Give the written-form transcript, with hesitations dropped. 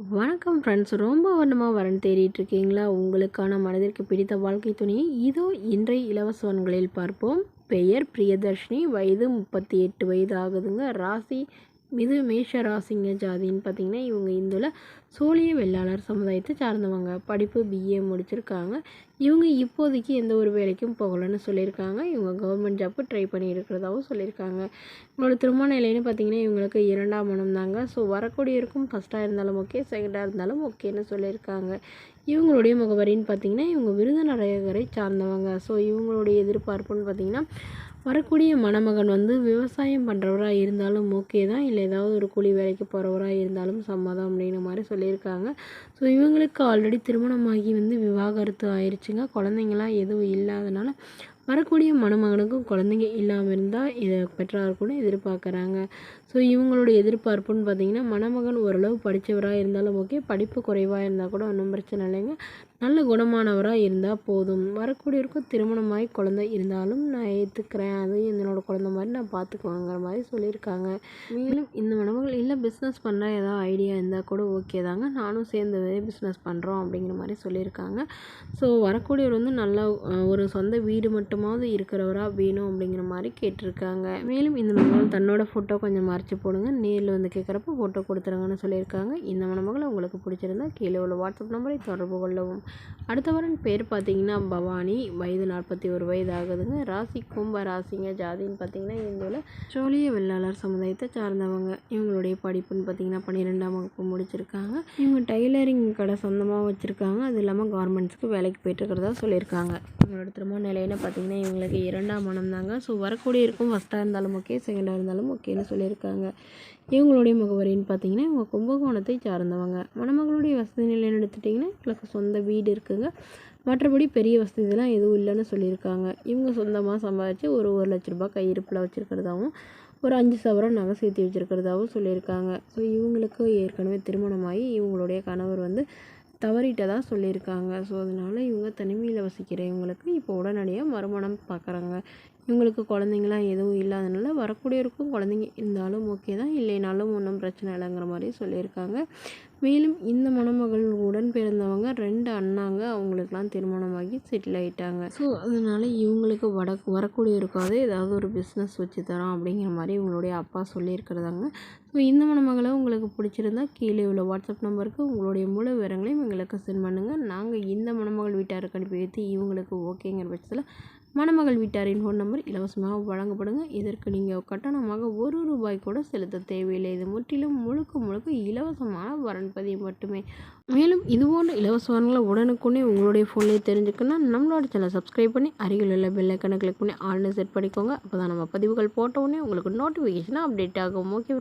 வணக்கம் ஃப்ரெண்ட்ஸ். ரொம்ப வருடமாக வரன் தேடிட்டு இருக்கீங்களா? உங்களுக்கான மனதிற்கு பிடித்த வாழ்க்கை துணையை இதோ இன்றைய இலவசங்களில் பார்ப்போம். பெயர் பிரியதர்ஷினி, வயது 38 வயது ஆகுதுங்க. ராசி மேஷ ராசிங்க. ஜாதின்னு பார்த்தீங்கன்னா இவங்க இந்துல சோழிய வெள்ளாளர் சமுதாயத்தை சார்ந்தவங்க. படிப்பு பிஏ முடிச்சிருக்காங்க. இவங்க இப்போதைக்கு எந்த ஒரு வேலைக்கும் போகலன்னு சொல்லியிருக்காங்க. இவங்க கவர்மெண்ட் ஜாப்பு ட்ரை பண்ணி இருக்கிறதாகவும் சொல்லியிருக்காங்க. இவங்களோட திருமண நிலைன்னு பார்த்தீங்கன்னா இவங்களுக்கு 2ஆம் மனம் தாங்க. ஸோ வரக்கூடியவருக்கும் ஃபஸ்ட்டாக இருந்தாலும் ஓகே, செகண்டாக இருந்தாலும் ஓகேன்னு சொல்லியிருக்காங்க. இவங்களுடைய முகவரின்னு பார்த்தீங்கன்னா இவங்க விருதுநகரை சார்ந்தவங்க. ஸோ இவங்களுடைய எதிர்பார்ப்புன்னு பார்த்தீங்கன்னா வரக்கூடிய மணமகன் விவசாயம் பண்ணுறவராக இருந்தாலும் ஓகே தான், இல்லை ஏதாவது ஒரு கூலி வேலைக்கு போகிறவராக இருந்தாலும் சம்மதம் அப்படிங்கிற மாதிரி சொல்லியிருக்காங்க. ஸோ இவங்களுக்கு ஆல்ரெடி திருமணமாகி விவாகரத்து ஆயிடுச்சுங்க. குழந்தைங்களாம் எதுவும் இல்லாதனால வரக்கூடிய மணமகனுக்கும் குழந்தைங்க இல்லாமல் இருந்தால் இதை பெற்றார் கூட எதிர்பார்க்குறாங்க. ஸோ இவங்களுடைய எதிர்பார்ப்புன்னு பார்த்தீங்கன்னா மணமகன் ஓரளவு படித்தவராக இருந்தாலும் ஓகே, படிப்பு குறைவாக இருந்தால் கூட ஒன்றும் பிரச்சனை இல்லைங்க. நல்ல குணமானவராக இருந்தால் போதும். வரக்கூடியவருக்கும் திருமணமாகி குழந்தை இருந்தாலும் நான் ஏற்றுக்கிறேன், அது என்னோடய குழந்தை மாதிரி நான் பார்த்துக்குவேங்கிற மாதிரி சொல்லியிருக்காங்க. மேலும் இந்த மணமகள் இல்லை பிஸ்னஸ் பண்ணுற ஏதாவது ஐடியா இருந்தால் கூட ஓகே தாங்க, நானும் சேர்ந்து பிஸ்னஸ் பண்ணுறோம் அப்படிங்கிற மாதிரி சொல்லியிருக்காங்க. ஸோ வரக்கூடியவர் நல்லா ஒரு சொந்த வீடு மட்டுமாவது இருக்கிறவராக வேணும் அப்படிங்கிற மாதிரி கேட்டிருக்காங்க. மேலும் இந்த மணமகள் தன்னோட ஃபோட்டோ கொஞ்சம் மறைச்சி போடுங்க, நேரில் கேட்குறப்ப ஃபோட்டோ கொடுத்துருங்கன்னு சொல்லியிருக்காங்க. இந்த மணமகளை உங்களுக்கு பிடிச்சிருந்தா கீழே உள்ள வாட்ஸ்அப் நம்பரை தொடர்பு கொள்ளவும். அடுத்தவரின் பேர் பார்த்தீங்கன்னா பவானி, வயது 41 வயது ஆகுதுங்க. ராசி கும்ப ராசிங்க. ஜாதின்னு பார்த்தீங்கன்னா இந்துவில் சோழிய வெள்ளாளர் சமுதாயத்தை சார்ந்தவங்க. இவங்களுடைய படிப்புன்னு பார்த்தீங்கன்னா 12ஆம் வகுப்பு முடிச்சிருக்காங்க. இவங்க டைலரிங் கடை சொந்தமாக வச்சுருக்காங்க. அது இல்லாமல் கார்மெண்ட்ஸ்க்கு வேலைக்கு போயிட்டுருக்கிறதா சொல்லியிருக்காங்க. இவங்களோட திருமண நிலைன்னு பார்த்தீங்கன்னா இவங்களுக்கு 2ஆம் மனம் தாங்க. ஸோ வரக்கூடிய இருக்கும் ஃபஸ்ட்டாக இருந்தாலும் ஓகே, செகண்டாக இருந்தாலும் ஓகேன்னு சொல்லியிருக்காங்க. இவங்களுடைய முகவரின்னு பார்த்தீங்கன்னா இவங்க கும்பகோணத்தை சார்ந்தவங்க. மணமகளுடைய வசதி நிலைன்னு எடுத்துட்டிங்கன்னா இவங்களுக்கு சொந்த வீடு இருக்குங்க. மற்றபடி பெரிய வசதிலாம் எதுவும் இல்லைன்னு சொல்லியிருக்காங்க. இவங்க சொந்தமாக சம்பாதிச்சு ஒரு லட்ச ரூபாய் கையிருப்பில் வச்சுருக்கிறதாவும் ஒரு 5 சவரன் நகை சேர்த்து வச்சுருக்கிறதாவும் சொல்லியிருக்காங்க. ஸோ இவங்களுக்கு ஏற்கனவே திருமணமாகி இவங்களுடைய கணவர் தவறிட்டதா சொல்லியிருக்காங்க. ஸோ அதனால் இவங்க தனிமையில் வசிக்கிற இவங்களுக்கு இப்போ உடனடியாக மறுமணம் பார்க்குறாங்க. இவங்களுக்கு குழந்தைங்களாம் எதுவும் இல்லாதனால வரக்கூடியவருக்கும் குழந்தைங்க இருந்தாலும் ஓகே தான், இல்லைனாலும் ஒன்றும் பிரச்சனை இல்லைங்கிற மாதிரி சொல்லியிருக்காங்க. மேலும் இந்த மணமகள் உடன் பிறந்தவங்க 2 அண்ணாங்க. அவங்களுக்கெல்லாம் திருமணமாகி செட்டில் ஆகிட்டாங்க. ஸோ அதனால் இவங்களுக்கு வரக்கூடியவருக்காவது ஏதாவது ஒரு பிஸ்னஸ் வச்சு தரோம் அப்படிங்கிற மாதிரி இவங்களுடைய அப்பா சொல்லியிருக்கிறதாங்க. ஸோ இந்த மணமகளை உங்களுக்கு பிடிச்சிருந்தா கீழே உள்ள வாட்ஸ்அப் நம்பருக்கு உங்களுடைய முழு விவரங்களையும் எங்களுக்கு சென்ட் பண்ணுங்கள். நாங்கள் இந்த மணமகள் வீட்டாருக்கு அனுப்பி வைத்து இவங்களுக்கு ஓகேங்கிற பட்சத்தில் மணமகள் வீட்டாரின் ஃபோன் நம்பர் இலவசமாக வழங்கப்படுங்க. இதற்கு நீங்கள் கட்டணமாக ₹1 கூட செலுத்த தேவையில்லை. இது முற்றிலும் முழுக்க இலவசமான வரன்பதிவு மட்டுமே. மேலும் இதுபோன்ற இலவச வரன்களை உடனுக்குடனே உங்களுடைய ஃபோன்லேயே தெரிஞ்சுக்கணும். நம்மளோட சேனலை சப்ஸ்கிரைப் பண்ணி அருகில் உள்ள பெல் ஐக்கனை கிளிக் பண்ணி ஆல்னு செட் பண்ணிக்கோங்க. அப்போ தான் நம்ம பதிவுகள் போட்ட உடனே உங்களுக்கு நோட்டிஃபிகேஷனாக அப்டேட் ஆகும். ஓகே.